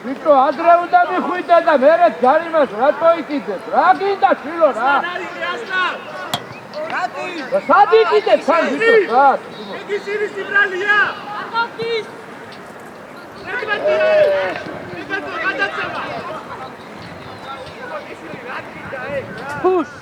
Vito, adre უნდა მიხვიდე და მერე ჯარიმას რატო იკიდებ? რა გინდა შილო რა? სად იკიდებ თან ვიტო? სად? იგი სირის იმრალია. ახალგის. Push.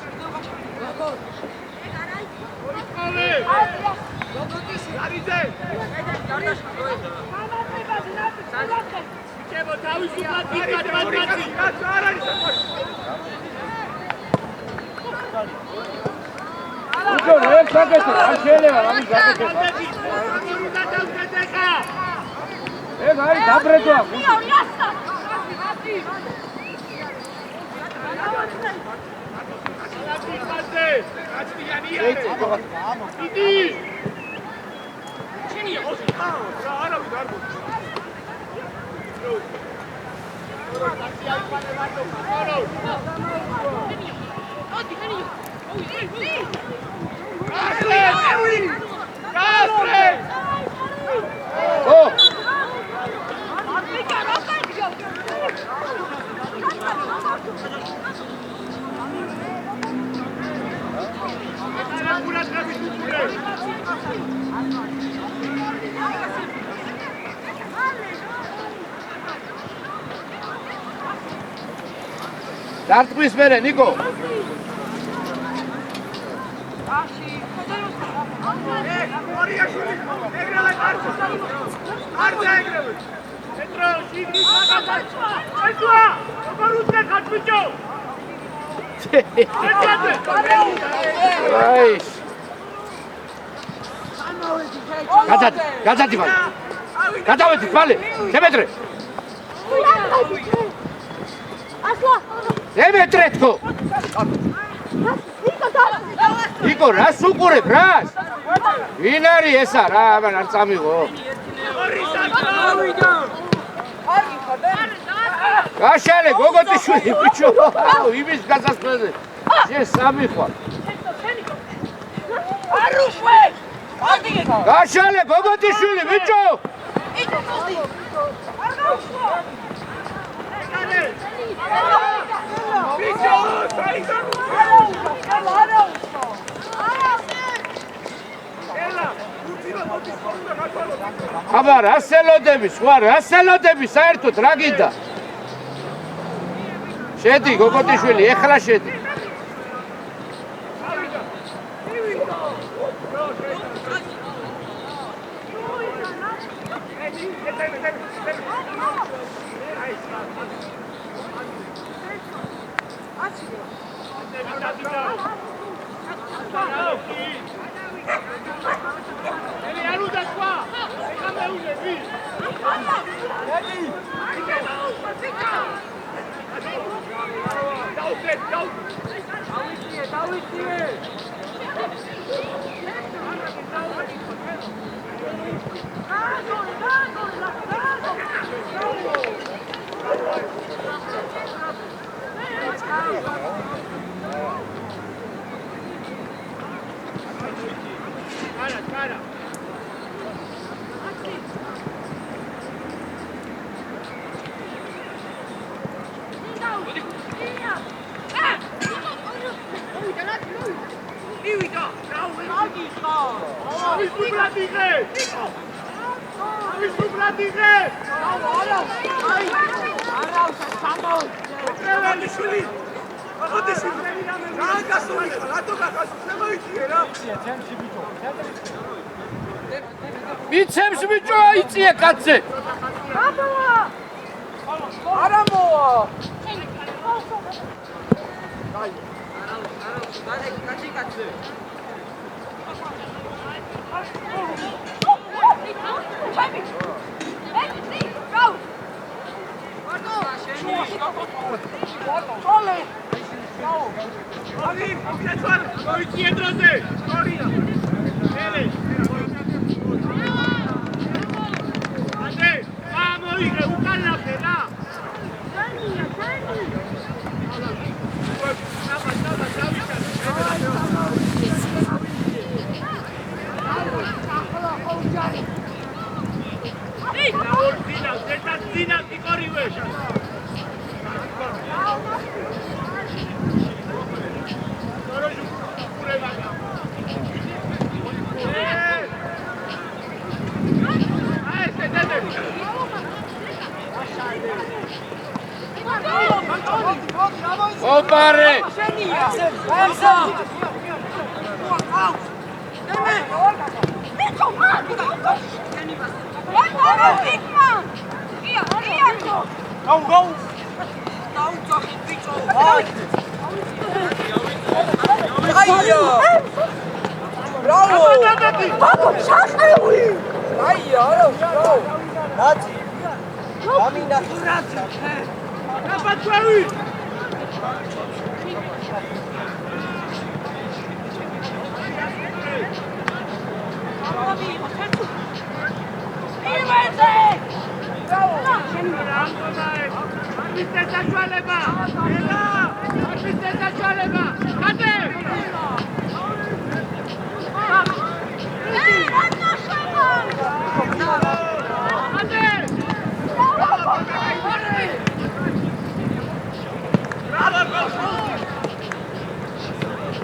Dartqvis mere Niko. Gazati vale. Gadaveti vale. Demetre. Asla. Demetre tko. Niko, ras uqureb, ras. Vin არის ესა რა, ამან არ წამიღო. გაშალე გოგოტიშვილი ბიჭო, იმის გასასვლელზე. შენ სამი ხარ. არუშვე! გაშალე გოგოტიშვილი ბიჭო. არ გავუშვა. ბიჭო, აბა რასელოდები, სხვა რასელოდები საერთოდ რა გინდა? შედი გოგოტიშვილი, ეხლა შედი. მიცემს ბიჭო აიწია კაცზე. არა მოა. ოპარე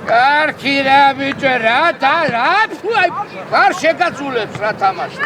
კარგი რა ბიჭო რა არ შეგაძულებს რა თამაშს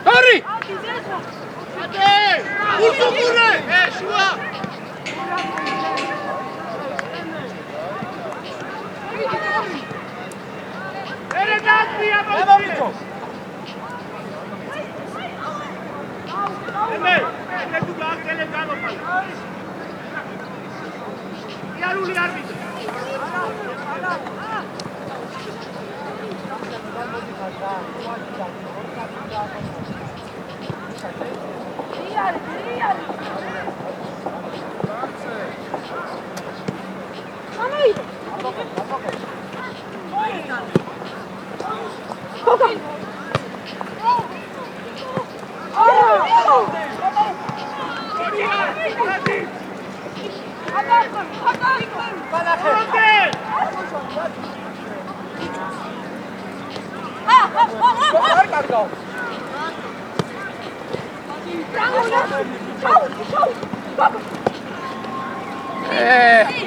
Tori! Urtupure! Şua! Nereden bir yapalım? Emel, ne tu bak gele galo pala. Yaruli arbitro.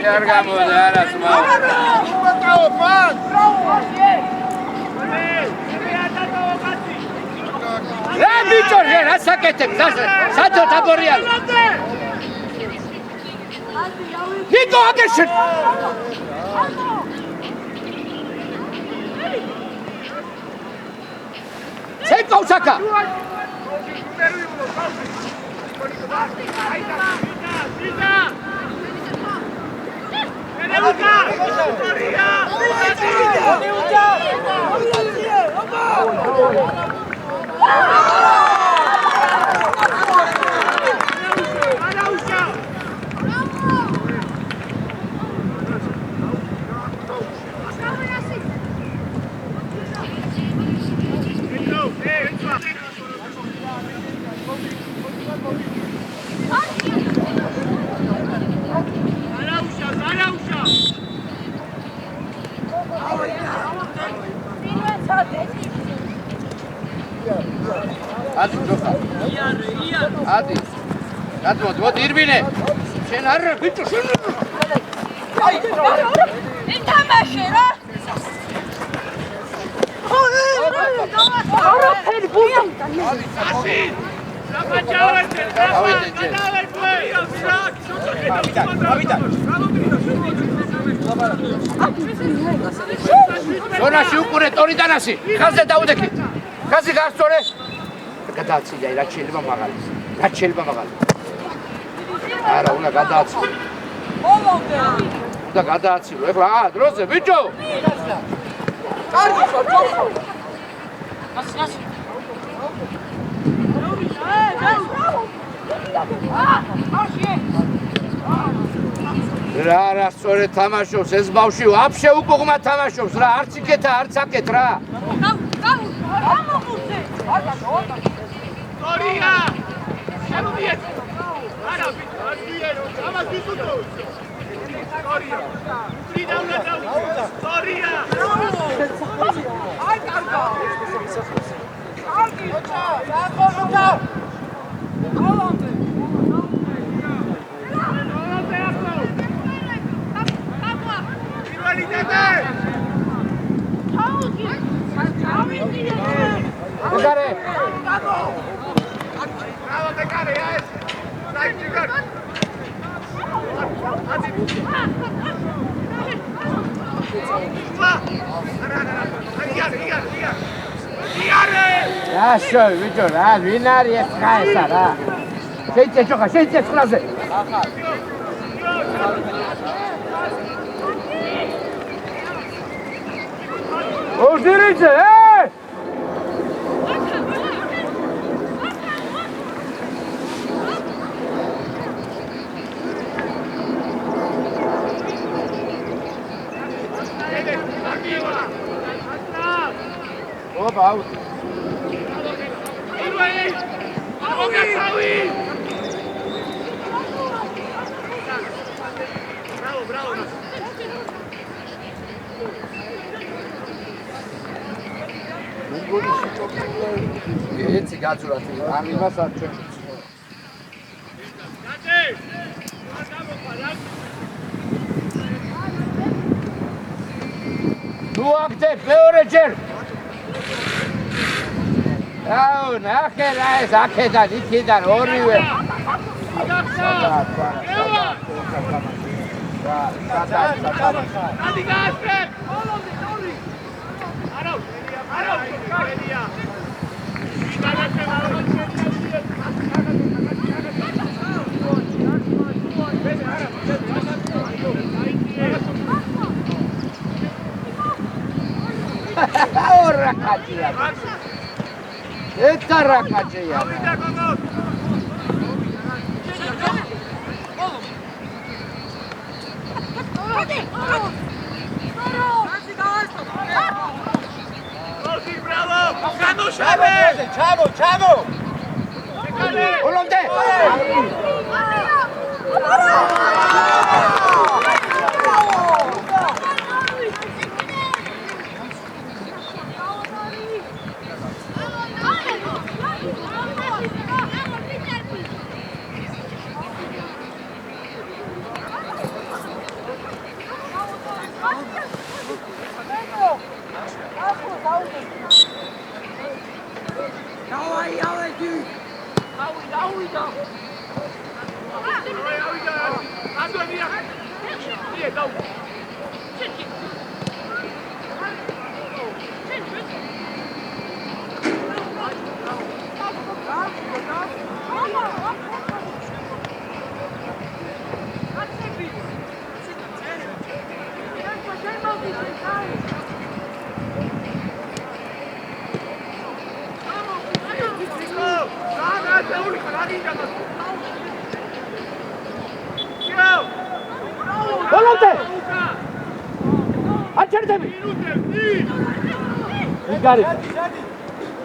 Iar gamoda ara sma. Რა ბიჭო რა საკეთებ? სათო თაბორიალო. ნიკო აგეშენ. ცეკო საკა. Adi joxa. Adi. Ad irvine. Შენ არ ბიჭო შენ. აი, ითამაშე რა. არაფერი ბუიამდა. Adi, Rapaciavete, ზონაში უყურე ტორიდანასი, ხაზზე დაუდექი. ხაზი გასწორე. გადააცილე, რა შეიძლება მაღალი. რა შეიძლება მაღალი. არა, უნდა გადააცილო. მოვავდე. და გადააცილო. ეხლა დროზე, ბიჭო. კარგი ხარ, ჯოხო. ასი. რა სწორედ თამაშობს ეს ბავშვი, ვაფშე უკუღმა თამაშობს რა, არც იქეთა, არც აქეთ რა. გამოგუძე. Torija! Შემომიეთ! არა, არ მიერო, ამას ვისუტო. Torija! ვრიდან უნდა დავიწყო. Torija! აი კარგა. ეგარე. Bravo, Becare, yes. Dai, Gigan. Lascio, Vito, vinari e scaessa, ra. Senti, gioca, senti, scusate. Oh, dirige, Opa, out. Bravo. Έτσι გაძვრათ, ამ იმას არ ჩვენ. ნუ აქდე მეორე ჯერ. აუ, ნახე რა ეს აქედან, იქიდან ორივე. Ora caccia. Eta rakacia. Chamo. Olonde.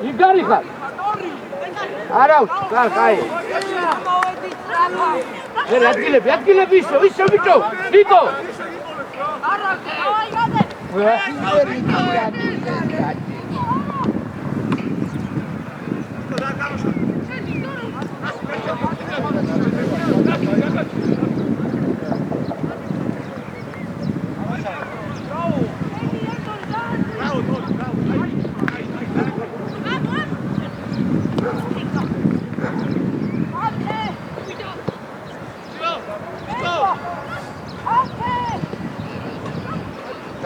Igari ხარ. არა აქვს, კაი. ვერ ადგილები ისო ბიჭო. ნიკო. არა, აი გადე.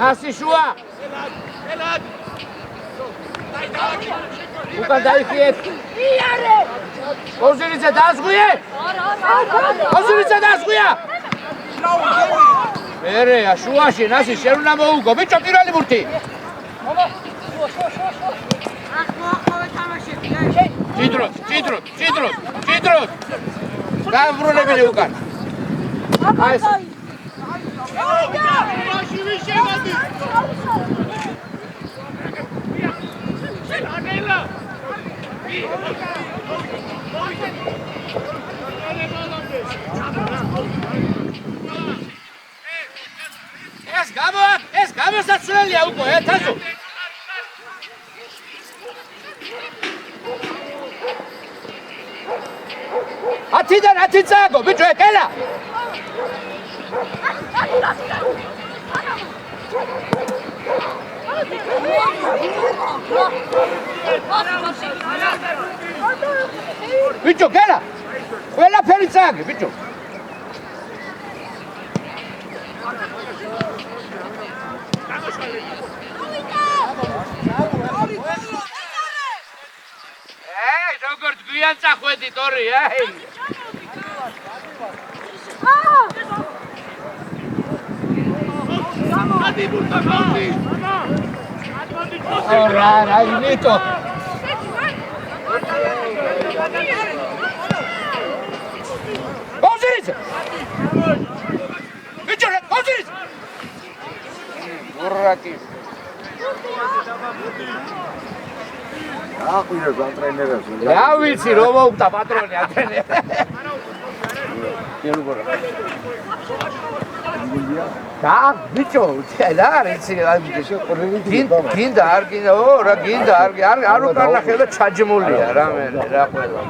Nasi შუა. უკან დაიხიეთ. იარე. ოზირიძე დაასგვიე? ოზირიძე დაასგვია? მერეა შუაში ნასი შენ უნდა მოუგო. ბიჭო პირველი ბურთი. ჭიდროთ. გაბრუნებელი უკან. აი ეს ეს გამოსაცვლელია უკვე ეთაზო. ათიდან 10 წააგო ბიჭო ეკელა. ბიჭო, გელა. ყველაფერი წააგე, ბიჭო. როგორ გვიან წახვედი ტორი, აი. ადი ბურტა მოდი. რა, იმიტო. ოზირიც. ბიჭო, ოზირიც. ურაკი. აყვირებ ამ ტრენერებს. რა ვიცი, რომ მოუხდა პატრონი ათენე. და ბიჭო, რა არის გინდა არ გინდა, რა გინდა არ უკარნახე და ჩაჯმულია რამე რა ყველა.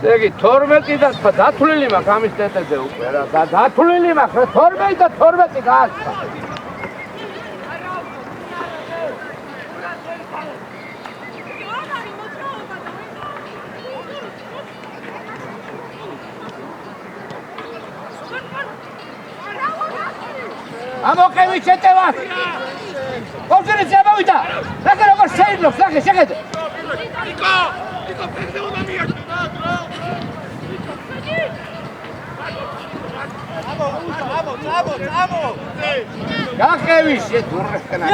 ეგი 12 და დათვლილი მაქვს ამის ტეტეზე უკვე რა დათვლილი მაქვს 12 და 12 გააცხა ამოყევი შეტევას კოძირი ზებავიდა რა როგორ შეიძლება ლაგე შეხედე ნიკო ფეხზე უნდა მიაჩნო აბო გახევი შედურხნა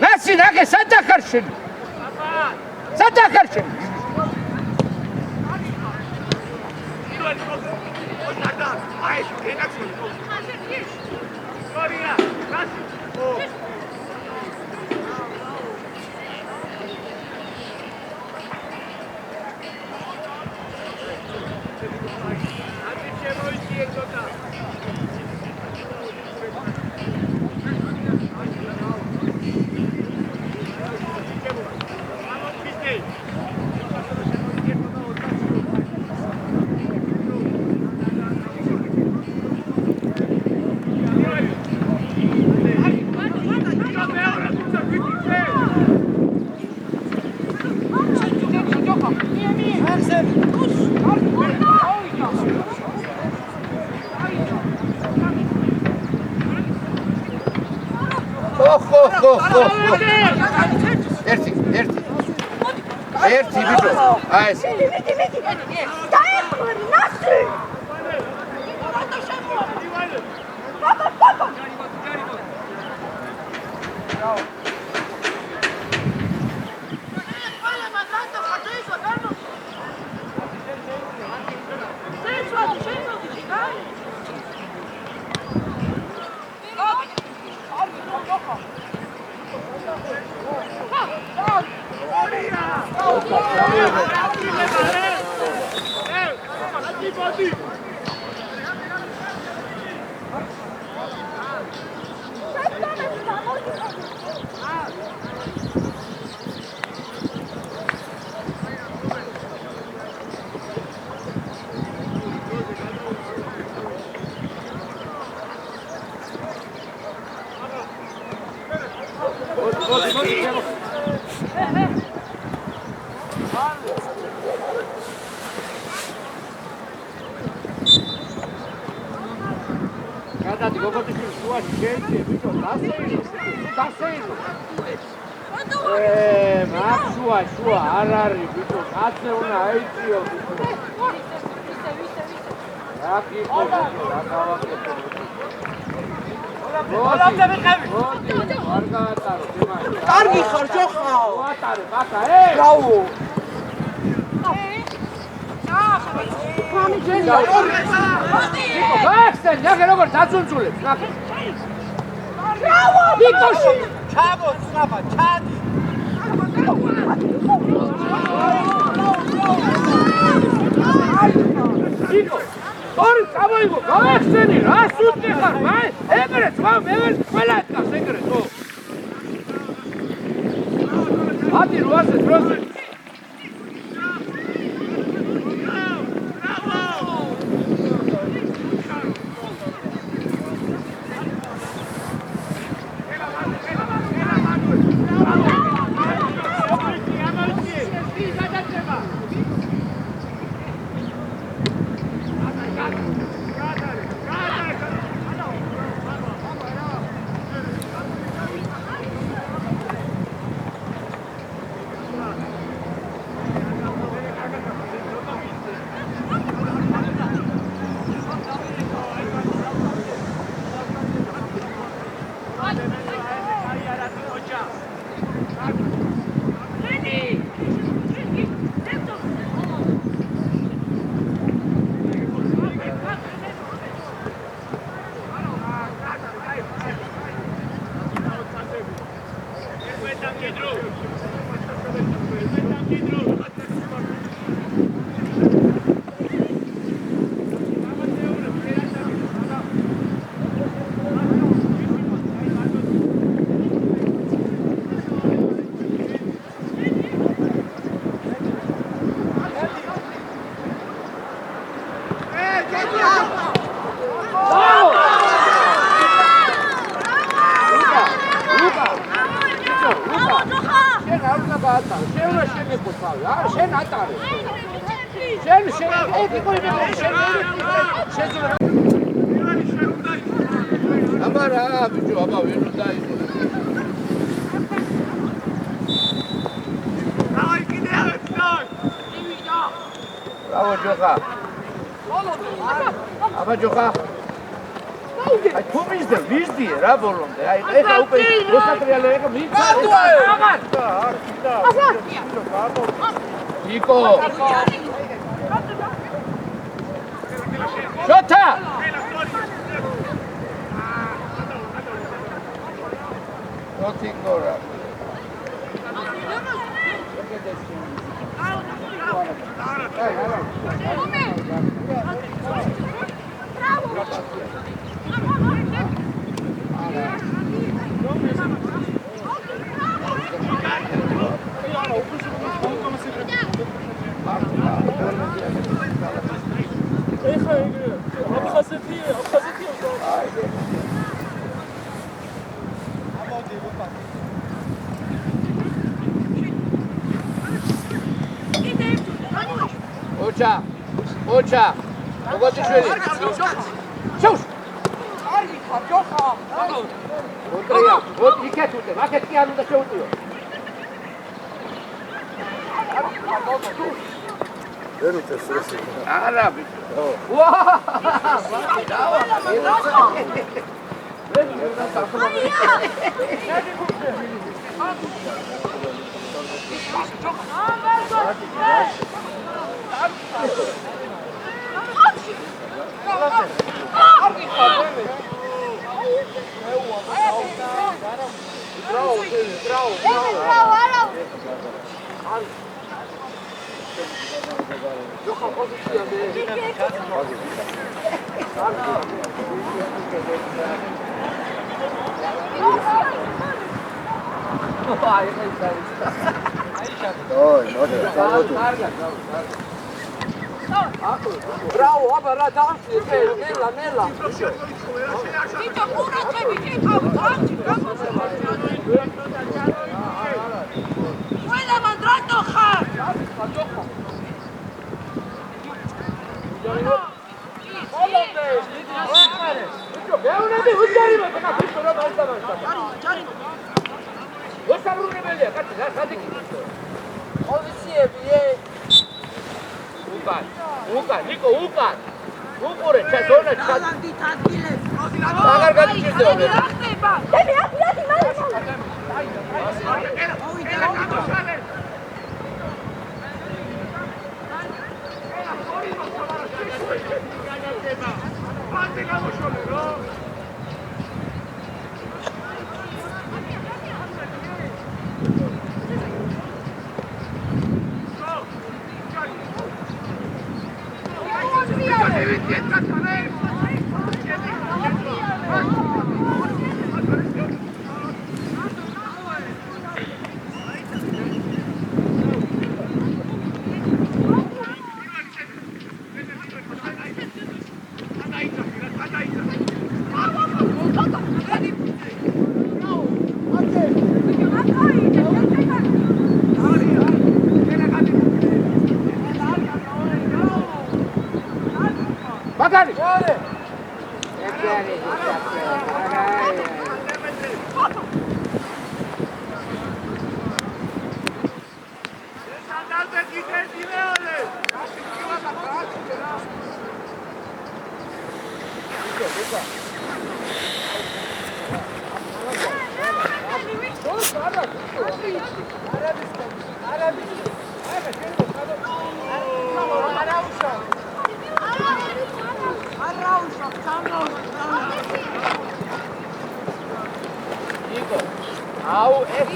ნასი ნაგე სადახარშენი აი გენაქსი სორია ნასი ერთი ბიჭო აი ეს დაეხმარი ნასი გადადი გოგოთი შუაში შეიძლება ბიჭო დასეინო მაგ შუა არ არის ბიჭო კაცე უნდა აიწიო ბიჭო რა გიყო რა გავაკეთე მოდი არ გაატარო კარგი ხარ ჯოხაო მოატარე ბაკა ბრავო ბაქსენ ნახე როგორ დაწუნწულებს ნახე ბრავო ბიკოში ჩაბო ცნაბა ჩადი ბიკო ორი წამოიგო, გავახსენი, რას უტყი ხარ, მაინც ეგრე თქვა, მე ვერ ყველა ეთქავს ეგრე, ხო? ადი 800 დროზე. Bravo, Jocha. Aber Jocha. Ai, tu vizdi, ra bolonde. Ai, ეხა უკვე მოსატრიალე ეხა მიწა. Niko. Shota. Otikora. Ocha, mogoti შველი. შევს. კარგი ხარ, ჯოხა. ოტრია, ოთ იქეთ უტე, აქეთ კი არ უნდა შევუტიო. ვერ უტეს ეს. არა, ბიჭო. ვა! დავა. Bravo, აბა რა დამში, ნელა, ნელა. Bicho, კურათები ჭიქავ, დამში, ყველა მანდრატო ხარ. ბოლომდე, ბიჭო, მეუნები უძარიმო, და ბიჭო რა დაიწყება. ჯარიმო. მოსაბრუნებელია, კაცი, რა სადიკი ბიჭო. პოზიციები, უკან, ნიკო, უკან. უყურე, ზონა ჩა. გალანდით ადგილებს. აღარ გადიჭირდება. რა ხდება? დები, აკი, მაინც. Let's go. ჭაჭარი. Andate di Leone! აუ ეს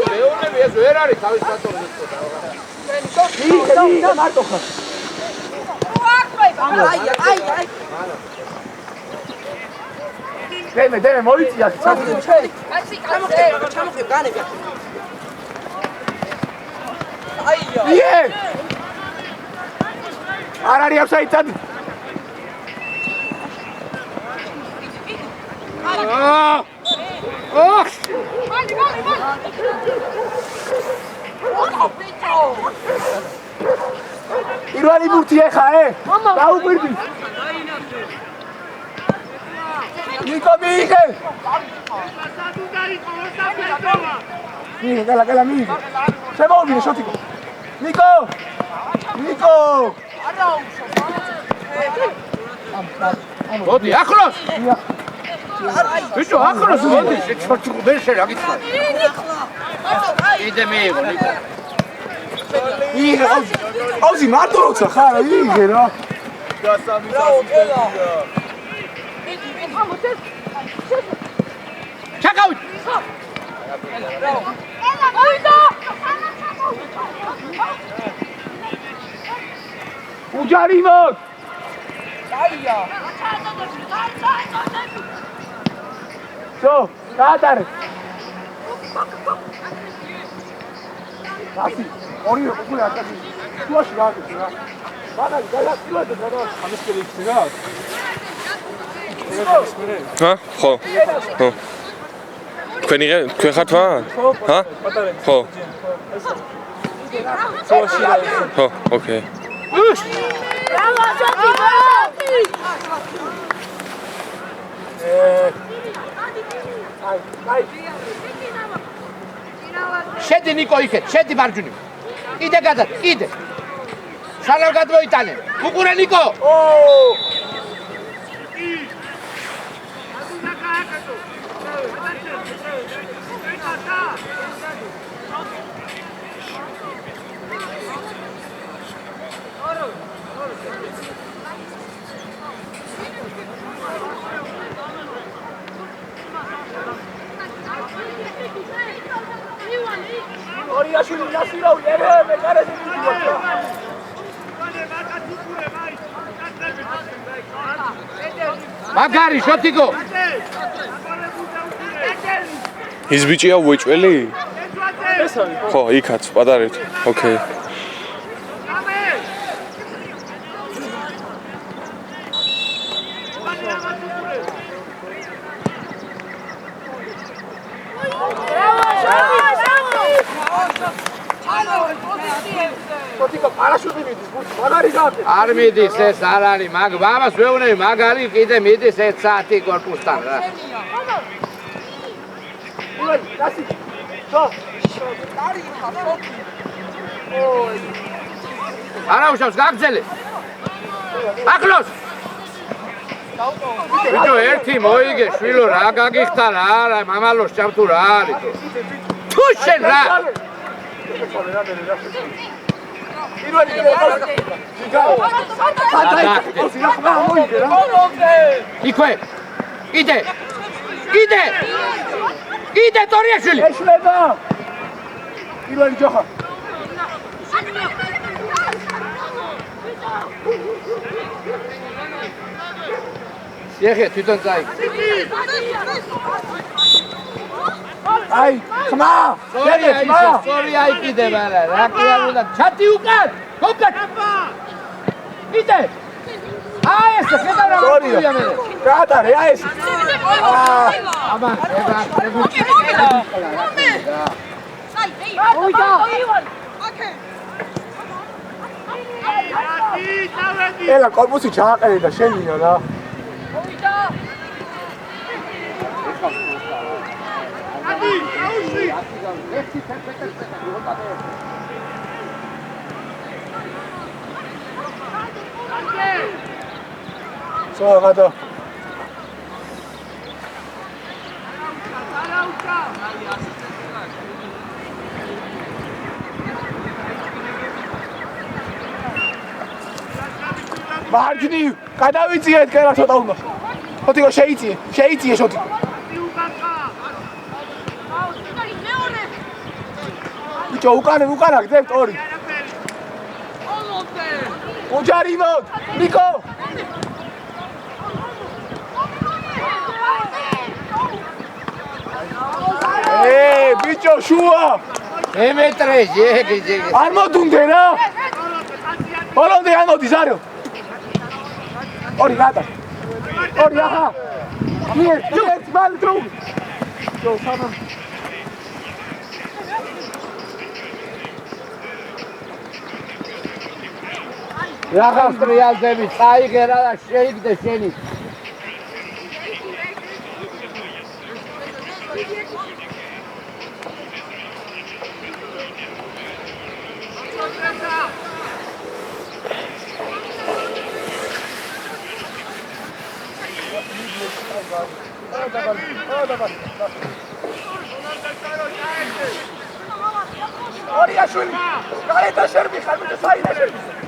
მეუნები ეს ვერ არის თავის ბატონი და მარტო ხარ. დემე მოიწია ჩამოხე. ჩამოხე განები. აიო. იე! არ არის აფსაიდად. ოხ! პირველი ბურთი ეხა, დაუკვირდი. ნიკო მიიღე. მიიღე, გალა მიიღე. შემოვიდნენ შოტიკო. ნიკო! მოდი, ახლოს. ბიჭო, ახლოს მოდი, შორჩიკო ვერ შეგიკითხა. იდე მიიღო, ნიკო. მიიღე, აუზი მარტო როცა ხარ, მიიღე რა. ჩაკავით. უჯარი მოდ. აია. შო, გაატარე. ასი, ორი უკვე აკაცი. შუაში გააკეთე რა. მაგარი გადაწილოთ და ამისკერი იქცე რა. ჰა? ხო. ხო. თქვენ ხართ ვა? ჰა? ხო. ხო, ოკეი. შედი ნიკო იქეთ, შედი მარჯვნივ. კიდე გადად, კიდე. სანამ გადმოიტანე. უყურე ნიკო. ორიაშვილი ნასირავი ერე მე გარეთ მიდივარ. მაგარი შოთიკო. ის ბიჭია უეჭველი? ხო, იქაც პატარეთ. ოკეი. თიკო პარაშუტი მიდის, მაგარი გააკეთე. არ მიდის ეს არ არის, მაგ ბაბას ვეუბნები, მაგარი კიდე მიდის 1 საათი კორპუსთან რა. ой, დასი. ხო. არა უშავს გაგძელე. ახლოს. ბიჭო ერთი მოიგე შვილო რა გაგიხდა რა არა მამალოს ჭამ თუ რა არის თუ შენ რა პირველი იქვე კიდე ტორიაშვილი ეშლება პირველი ჯოხა ეხე თვითონ წაიგე აი ხმა სორი აი კიდე მარა რა კი არ უნდა ჩათი უკან გოგა კიდე აი ეს ხედა რა მოია მე გაატარე აი ეს აბა ელა კორპუსი ჩააყენე და შენინა რა სოღადო მარჯვნი გადავიწიეთ კერა ცოტა უნდა ხოთიკო შეიწიე შოთიკო ბიჭო უკან აგდებთ ორი ოჯარი მოდ ნიკო ბიჭო შუა ემეტრე ჯეგე არ მოდუნდე რა ბოლომდე ამოდი ზარო ორი გადა ორი აჰა მიერ მალ დრო ჯო სამა რაღაც ტრიალდები წაიგე რა და შეიგდე შენი ორიაშვილი გარეთ შერბი ხარ მე საიდან შერბი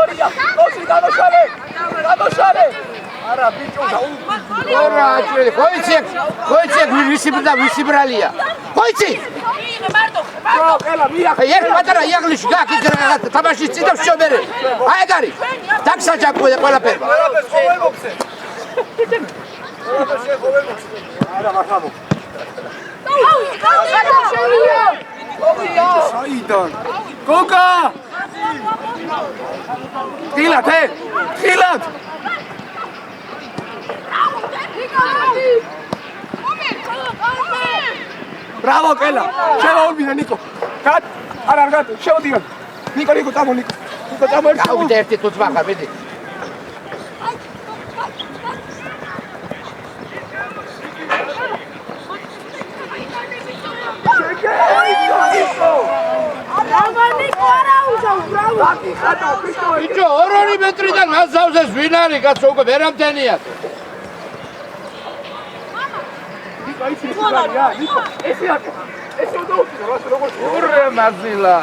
ორია ოსი გადაშალე არა ბიჭო დაუ ორა აჭრელი ხოიცი ვისი ბრალია ხოიცი ჯო ყელა მიახ ერთ პატარა იაღლიში გაკი თამაშის წინდა შობერე აი ეგ არის დაქსაჭაპო ყველაფერმა არა მახამო საიდან? გოგა! ხილად, ხილად! Bravo, Kela! Შემოვიდა ნიკო. არ გატო, შემოდიან. ნიკო, წამო ნიკო. ნიკო, წამო. გავიდა ერთი თუთ მაგარ, მედი. ბიჭო, 2 მეტრიდან გასავსეს ვინ არის, კაცო, უკვე ვერ ამთენიათ. ნიკო, იცი რა, ნიკო, ესე აკეთე. ესე удაუჩინო, რასო როგორ ურე მაზილა.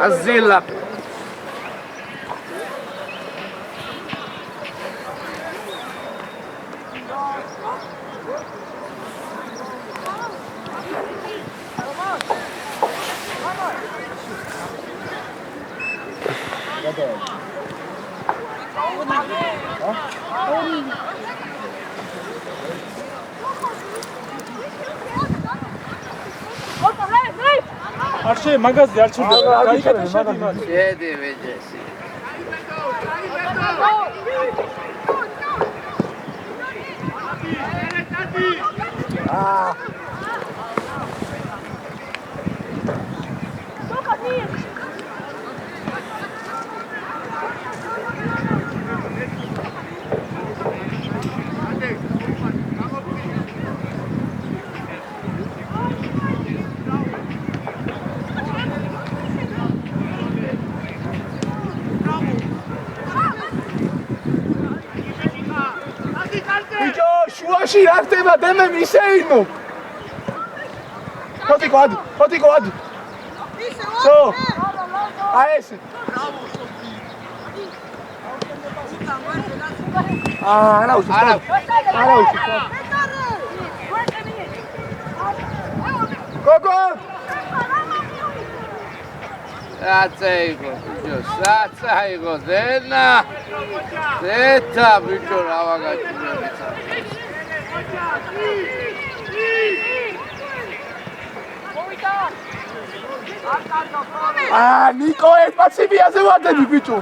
აზილა. არჩე მაგაზი არ ჩერდება გაიქეთე მაგაზი შედი ვეჯესი ბიჭო, შუაში რა ხდება დემე მისეინო. ხოტიკო ადი. სო. აი ეს. არა უშ. გოგო. აცეიგო, ბიჭო, აცეიგო, ზენა. ზეთა ბიჭო, რა ვაგაჭირებიცა. ნიკო, ეს პაციბიაზე ვადები ბიჭო.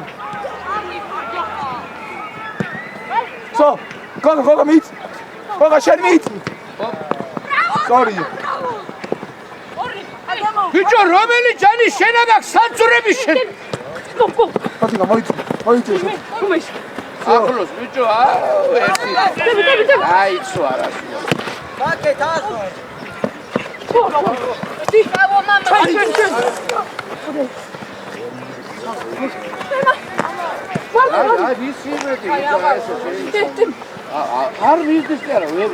სო, გოგო მიც. გოგო შენ მიც. სორი. ბიჭო, რომელი ჯანი შენ აქვს სანწურები შენ? ხოტიკო მოიწე. ახლოს ბიჭო, ერთი. აიცო არასო. ბაკეთ ასო. Bravo, mama. აი ვიცი მეტი ბიჭო ესე. არ ვიცი არა, ვერ.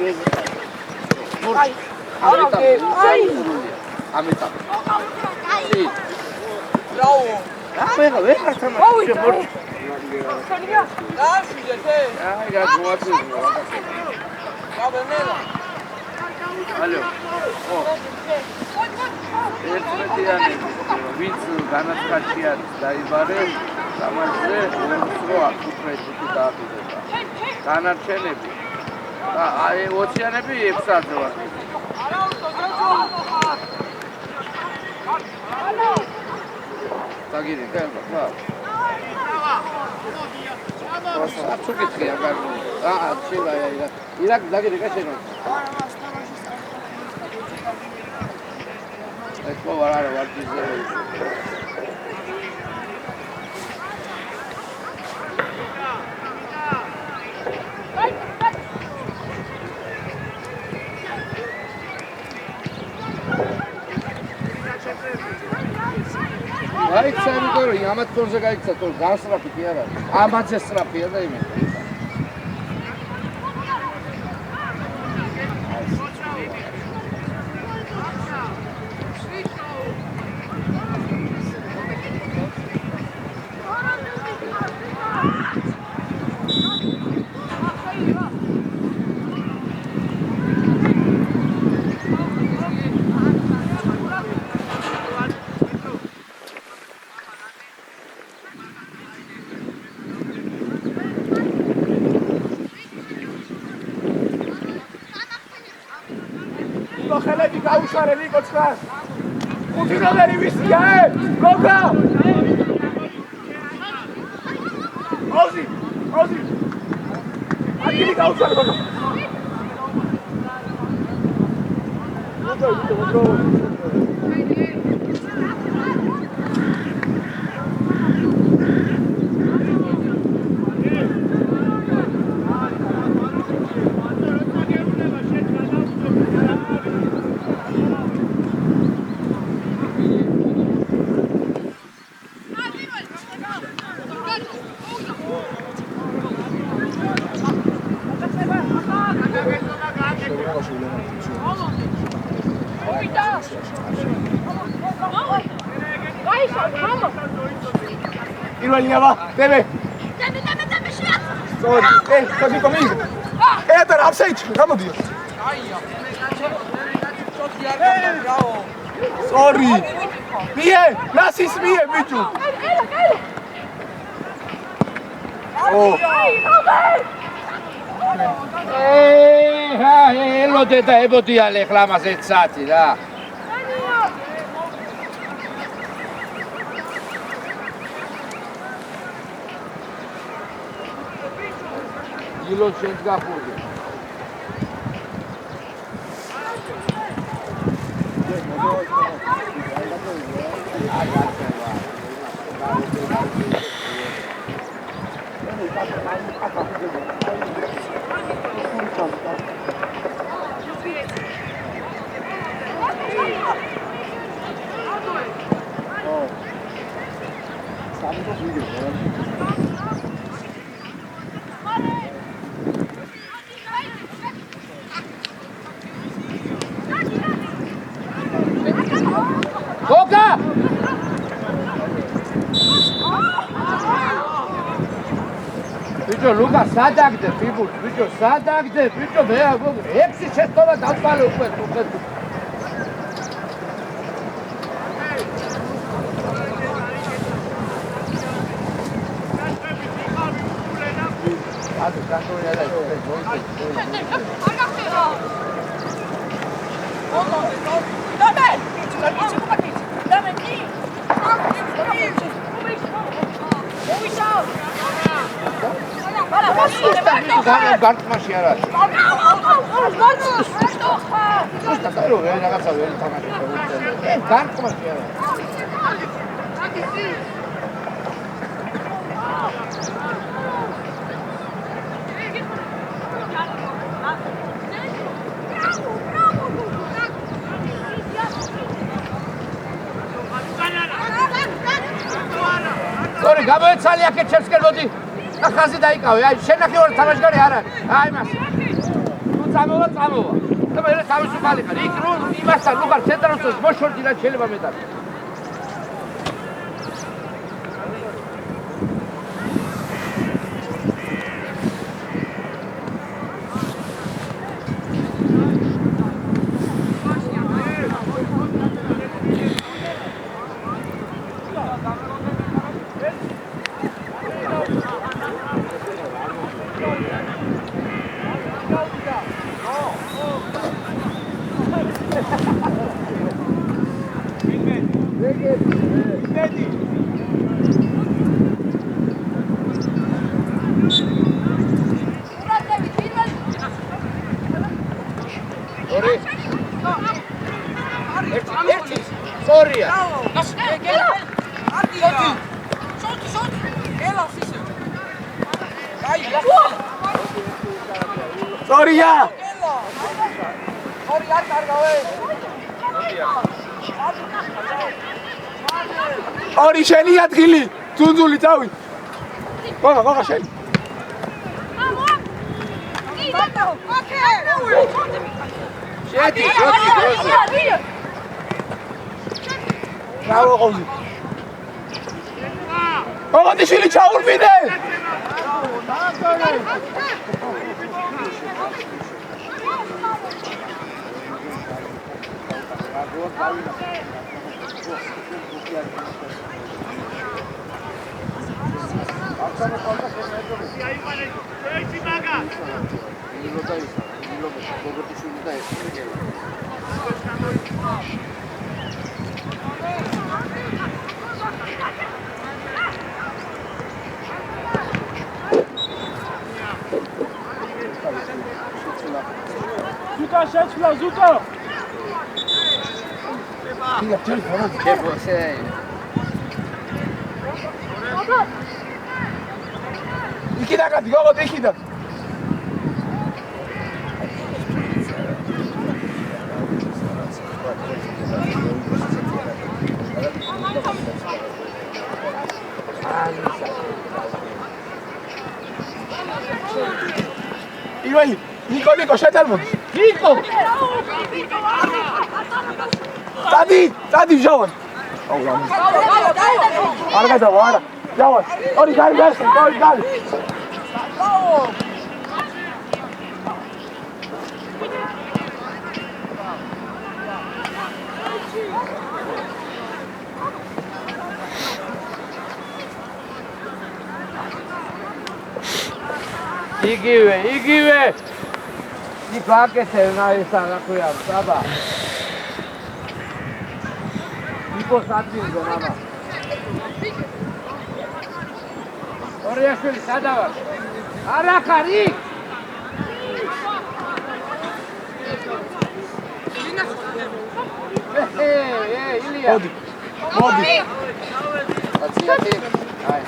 ამიტა. აი. Bravo. ვერ ხართ მორ. გასვიდეთ. აი გაგვაცი. გავენელა. ალო. ერთმეტიანი ვინც განაცხადია დაიბარე სამაზე უცხოა უკვე თვითი დააფიდება. განარჩენები აი 20-იანები 6 საათზე ვარ. დაგირი კაი. აბსოლუტი აგარ. ჩილა ირაკ დაგირი კაშენო. ეთქო ვარ ვარჯიზე. აი ცემიკორი ამათ კონზე გაიქცა თორე გასწრაფი კი არა. ამაძე სწრაფია და იმენა. ხელები გაუშარე ნიკო ცხას. ხუთი ნომერი ვისია, გოგა! ოზი! ადგილი გაუცვალე, გოგა! პირველი აბა, დები. სორი, კაცი კომი. ეტერ აფსაიდში, გამოდიო. სორი. მie, ნასის მie, ბიჭო. ელოდე და ებოდიალე ხლა ამას 1 საათი რა. ილო შენს გახურდი. გოგა! ბიჭო, ლუკა, სადაგდე, ბიჭო, სადაგდე, ბიჭო, მე 6 შეცდომა დავწვალე უკვე თუხეთ. აბა, კანტონია და გარტმაში არ არის. გარტმაში არ არის. სორი, გამოეცალი აქეთ ჩემსკენ მოდი. ხაზი დაიკავე. აი, შენ ნახევარი თამაშგარი არ არის. აი მას. თუ წამოვა. და მე თავისუფალი ხარ. იქ რო იმასთან უყარ ცენტრალს მოშორდი რა შეიძლება მეტად. Sorry-ია! Sorry, არ კარგავე! ორი შენი ადგილი, ძუნძული წავი. გოგა შენი. შედი, დროზე. ბრავო ყოვლი. გოგონიშვილი ჩაურბინე! ზუკა შეცვლა ზუკა იქიდან გადი, გოგო, იქიდან. ივანი, ნიკო, შეთანხმდი. ნიკო! დადი, ჟავან. არ გადავა, არა. ჟავან. ორი გარი გასწრე, ორი გარი. იგივე. ნიკო აკეთე ნაისა რა ქვია, საბა. ნიკო საწინზე მამა. ორიაშვილი სადავა? არა ხარი? ილია. მოდი. აცი. აი.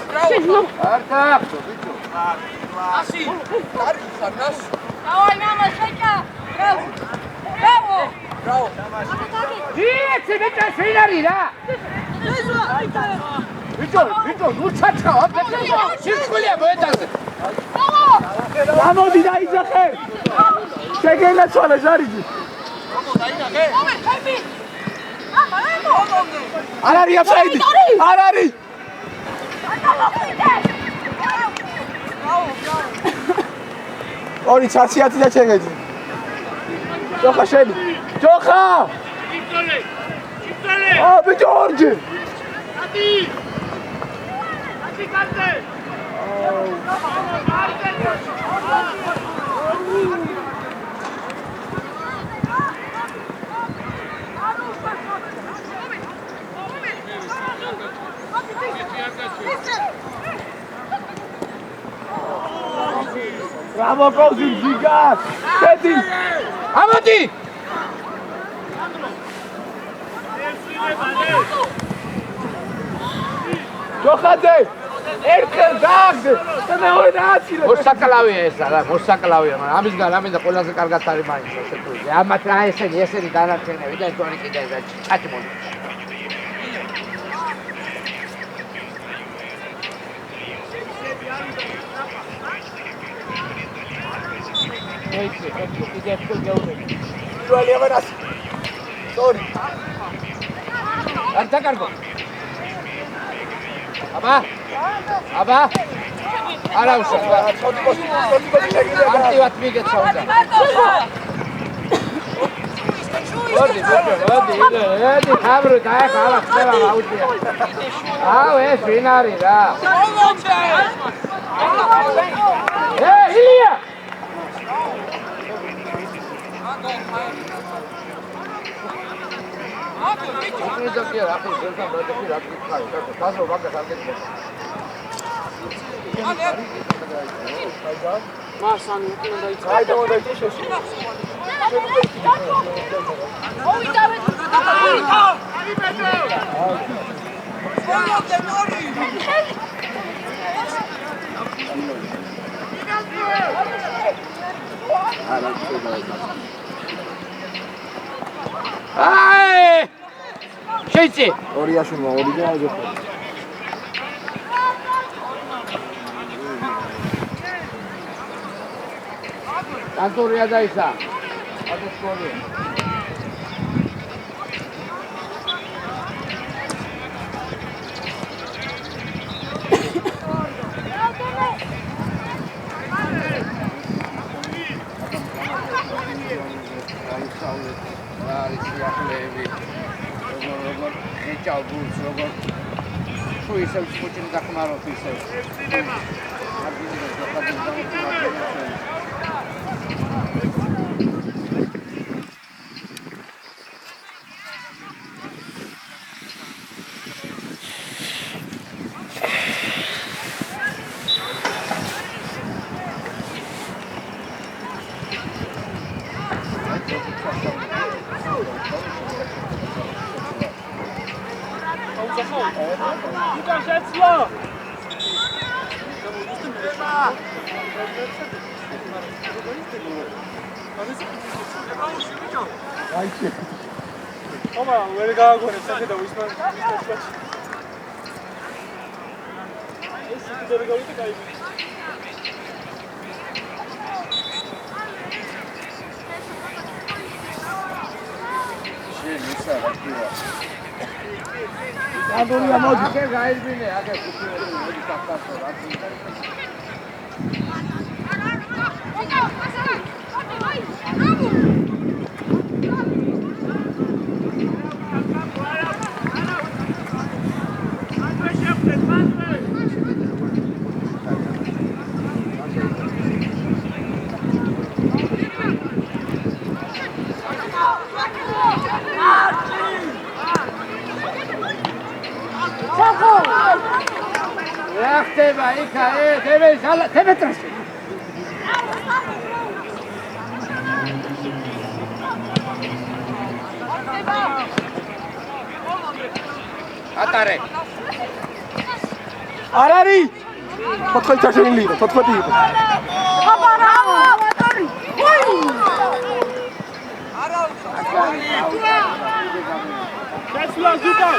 არდა. ასი. კარგი ხარნას. Давай, мама, шайка! Браво! Браво. იცი ბიჭო შინარი რა. ბიჭო, ნუ ჩაჩქავა, სირცხულია მოედანზე. გამოდი დაიძახე. შეგენაცვალე ჟარიძი. არ არის აფსაიდი. არ არის. ორი ცაციათი და ჩეგეძი. ჯოხა შენი. ჯოხა! იბრძოლე! ბიჭო ორჯი. ათი კარტე! Bravo, Kozin, gigas! Teddy! ამოდი! ჯოხადე! ერთხელ დააგდე! და მეორე დააცილე! მოსაკლავია ეს რა, მოსაკლავია, მაგრამ ამის გან ამინდა ყველაზე კარგად არის მაინც ასე თუ ისე. ამათ რა ესენი დანარჩენები და თორე კიდე ჩატი მოდი. კიდე თუ გეუბნები. პირველი ამას. Sorry. არ დაკარგო. აბა. არა უშვა. ცოტი შეგიძლია. აქტივად მიგეცა უნდა. მოდი, ხაბრო დაახალა ხება აუწია. აუ ეს ვინ არის რა? ილია! Ai! Gente! ორიაშვილმა ორი და აჯობ. Antoria daisa. Adescori. Şu ise uçun takımlar ofisi. აბა ვერ გააგონე სახედა ისმან ეს კიდე რა გავიტე кай Andorra modu che gaibine, anche tutti di tappato. ხდება იქა დები ტრასი ატარე არ არის 14 ჩაშენილი იყო 14 იყო აბა რა ატარი გასვლა ზუტა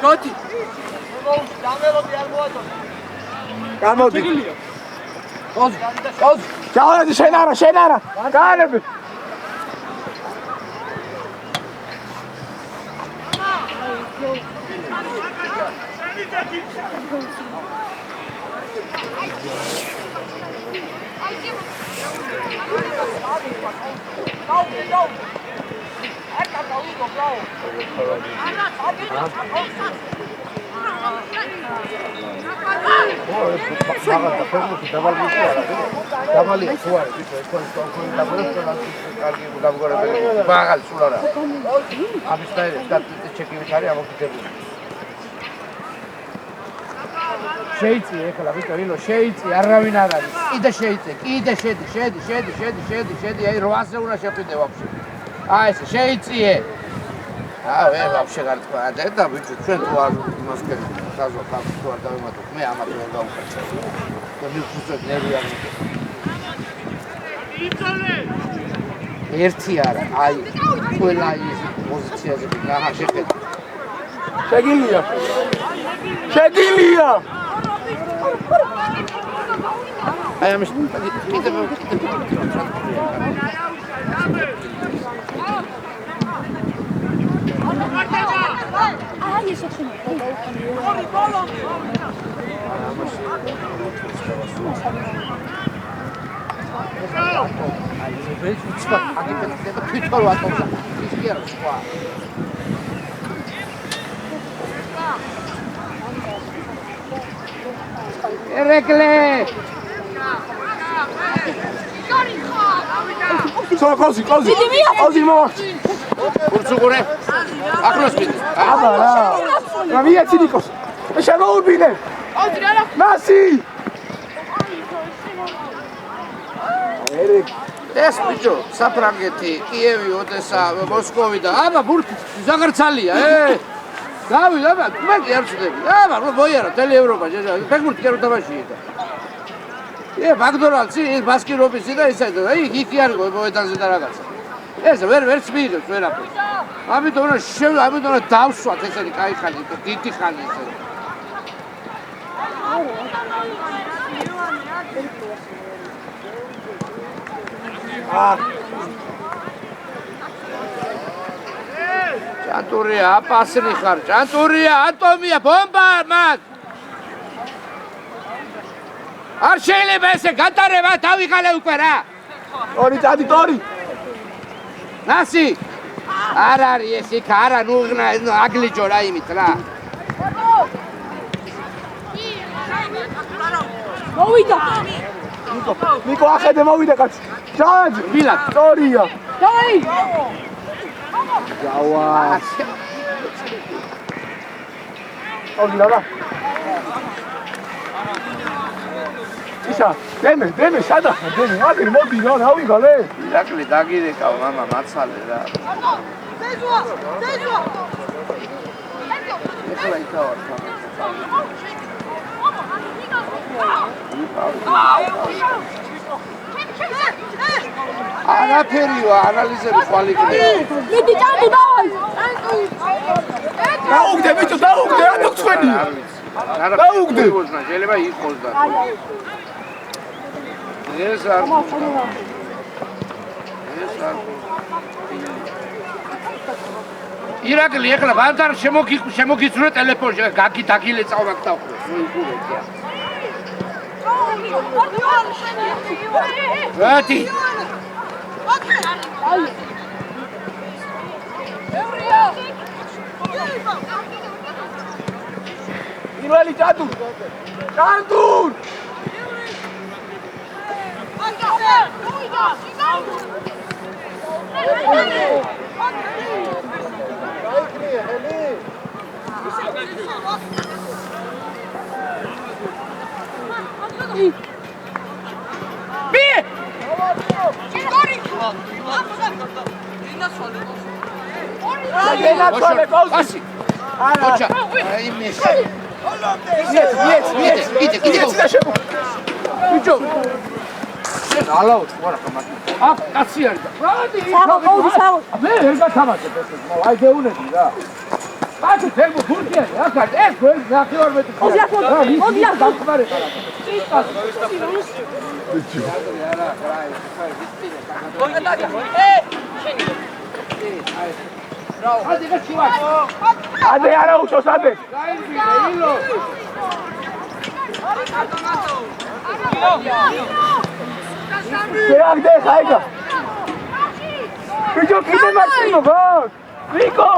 გოთი დამელოდი არ მოაწონე გამოდი ოз ჩავედი შენ არა გაანები შეიწი ეხლა ვიტორინო შეიწი არავინ არ არის კიდე შეიწი კიდე შედი აი 800 უნდა შეხვიდე ვაფშე აი ესე შეიწიე ვე ვაფშე გარტყა და ბიჭო ჩვენ თუ არ იმას კეთილ საზო ხალხს თუ არ დავემატოთ მე ამათ ვერ გავუხარჩევ და მიხუცებ ნერი არ ერთი არა აი ყველა ის პოზიციაზე გაჰა შეხედე შეგილია აი ამის კიდე აი ეს ხომ ორი ბოლო აი ეს ვიწყა აგიფეთქება თვითონ ვატოვდა ის კი არა სხვა ერეკლე ყოზი მოვახში ურცუყურე ახლოს მიდე აბა რა მიეცი ნიკოს შემოურბინე ნასი ეს ბიჭო საფრანგეთი კიევი ოდესა მოსკოვი და აბა ბურთი ზაგარცალია გავიდა აბა მე კი არ ვწდები აბა მოიარა თელი ევროპა ფეხბურთი კი არ უთამაშია და მაკდონალდსი ის ბასკირობისი და ისე და იქი არის მოედანზე და რაღაცა ეს ვერ წმიდობს ვერაფერს ამიტომ ამიტომ დავსვათ ესენი კაი ხანი დიდი ხანი ესე ჭანტურია აპასნი ხარ ჭანტურია ატომია ბომბა მათ არ შეიძლება ესე გატარება დავიღალე უკვე რა ორი წადი ტორი ნასი არ არის ეს იქ არა ნუ აგლიჯო რა იმით რა მოვიდა ნიკო ახედე მოვიდა კაცი ჩააძი ვილად ტორია დაი გავა ოგილა რა ისა დემე სადა დემე აგერ მოდი რა ვიღალე ირაკლი დაგირეკავ მამა მაცალე რა ზეზოა ეხლა იქავარ არაფერიო ანალიზები ხვალ იქნება მიდი ჭანტი დავაი დაუგდე ბიჭო დაუგდე რა თქვენია დაუგდე შეიძლება იყოს და ეს არ ირაკლი ეხლა ბანძარ შემოგიწურე ტელეფონში გაგი დაგილე წავმაკ დავხრო მოიგულე ვადი პირველი ჭადურ ასი ოჩა იმის ბიჭო ალაო ვარა ხომ აქ კაცი არის და მე ვერ გათამაშებ ეს აი გეუნები რა კაცი თერმო გურდია აქ არის ეს გოლ ნახევარ მეტრი მოდი აქ დამხმარება რა ადე არა უშოს ადე შეაგდე ხაიგა ბიჭო კიდე მარტინო გოლ რიკო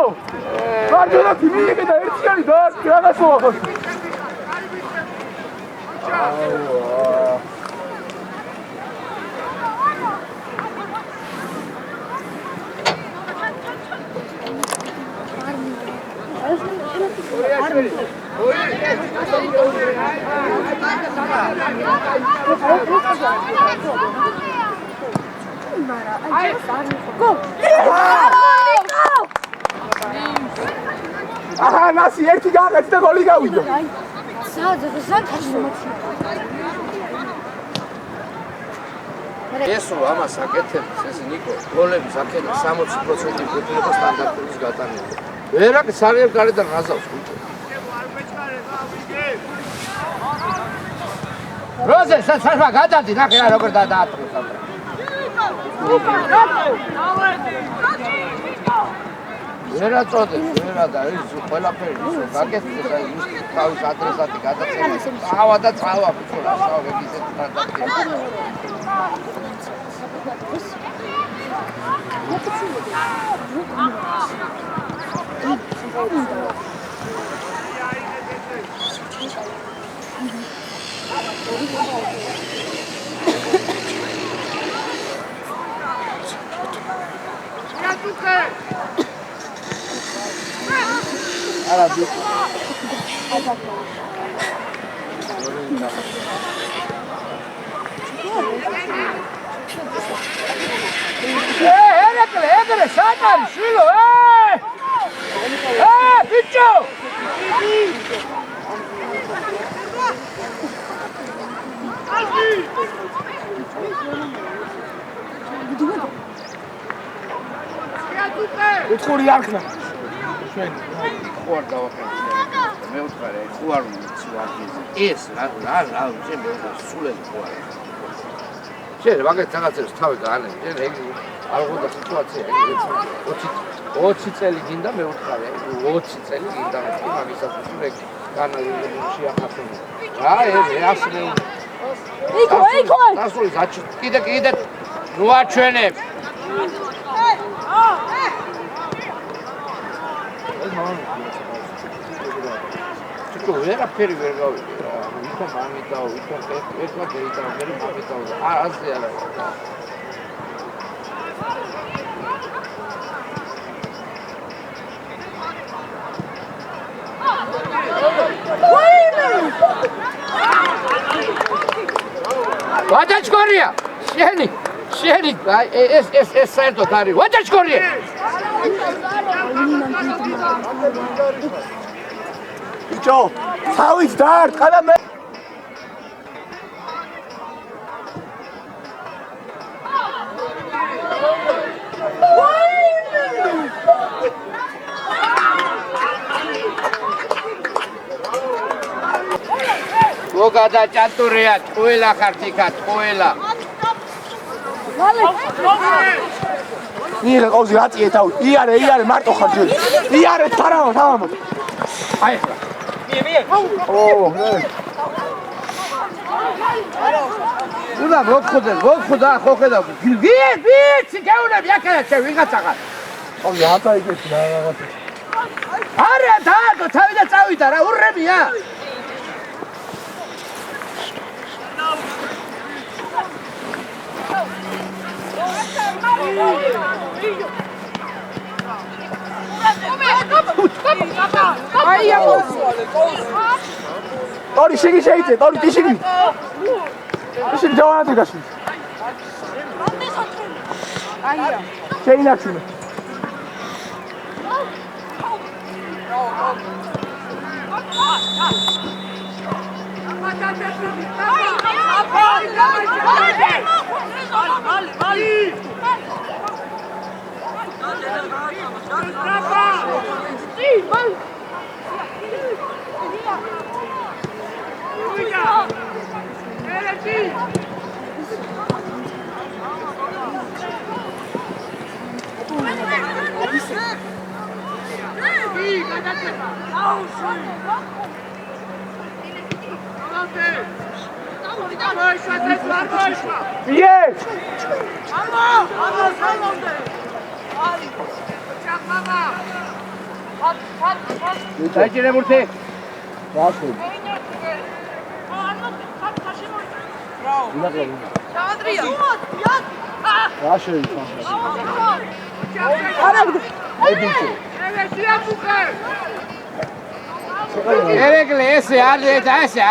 მარჯვენა თიმიეკე და ერთი არის და რაღაც მოახოს აჰა ნასი ერთი გაგეც და გოლი გავიდო ესო ამას აკეთებს ეს ნიკო გოლების აქედა 60% ფეხბურთის სტანდარტების გატანება ვერაკ სარიებ გარედან რაზავს ბიჭო როზე სასარვა გადადი ნახე რა როგორ დაატროს ამ ვერა წოდეს ვერა და ის ყველაფერი ისო გაკეთდეს აი ის თავის ადრესატი გადაწერა წავა და წავა ბიჭო რა სწავლე ისეთ სტანდარტია ეგრე სანარი შვილო ბიჭო უცხორი არქნა ჩვენ ხوار დავახერხე მე ვთქარე ხوار ეს რა ჩემი სულელი ხوار შეიძლება მაგეთ რაღაცებს თავი გაანები ჯერ ეგ არ გქონდა სიტუაცია ეგ 20 წელი გინდა მე ვთქარე 20 წელი გინდა მე მაგისაც ეგ განავითარებაში ახასო რა ეს მე იქო დასული საჩი კიდე ნუ აჩვენებ ჩიკო ვერაფერი ვერ გავიგე რა ვითომ ამიტაო ვითომ ერთმა გეიტაო მე ამიტაო ასე არა ვაჯაჩკორია შენი ეს საერთოდ არის ვაჯაჩკორია ბიჭო, თავის დაარტყა და მე მოგადა ჭანტურია, ყველა ხართ იქა, ყველა. ნიღე ყავზი აწიე თავი. იარე მარტო ხარ ჯერ. იარე თამამო. აი ახლა. უნდა მოგხოდა, ხო ხედავ. ვიცი, გეუნები აქედან შე ვიღაცაღა. ყავზი აწა იგეცი რა რაღაცა. არა, დაადო, თავიდან წავიდა რა, ურემია. ტორი შიგი შეიწე, ტორი ტიშიგი. ტიშიგი ჯავანათი გასული. აია. შეინარჩუნე. Yes! დაიჭირე მურთი. რასო? რა შეიძლება? ერეკლე ესე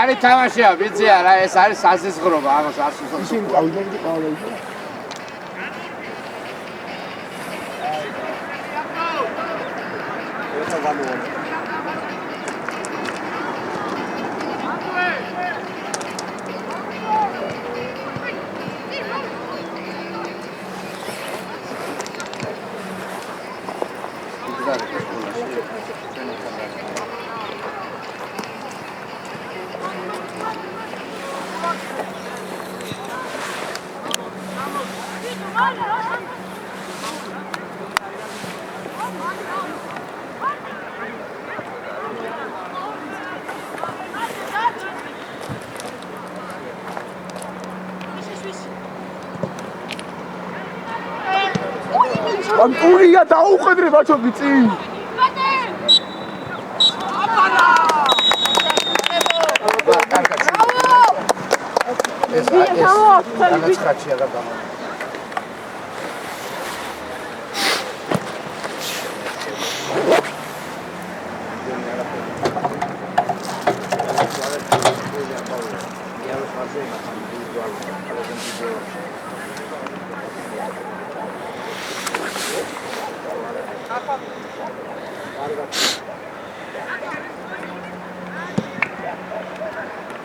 არის თამაშია, ვიცი არა, ეს არის საზისხრობა, ამას არ სულს. ისინი წავიდნენ ყავლა ისე. ეცა გამოვა. Antúria დაუხედრე ბაჩო გიწი. ეს ხაჩია და გამა. Arga.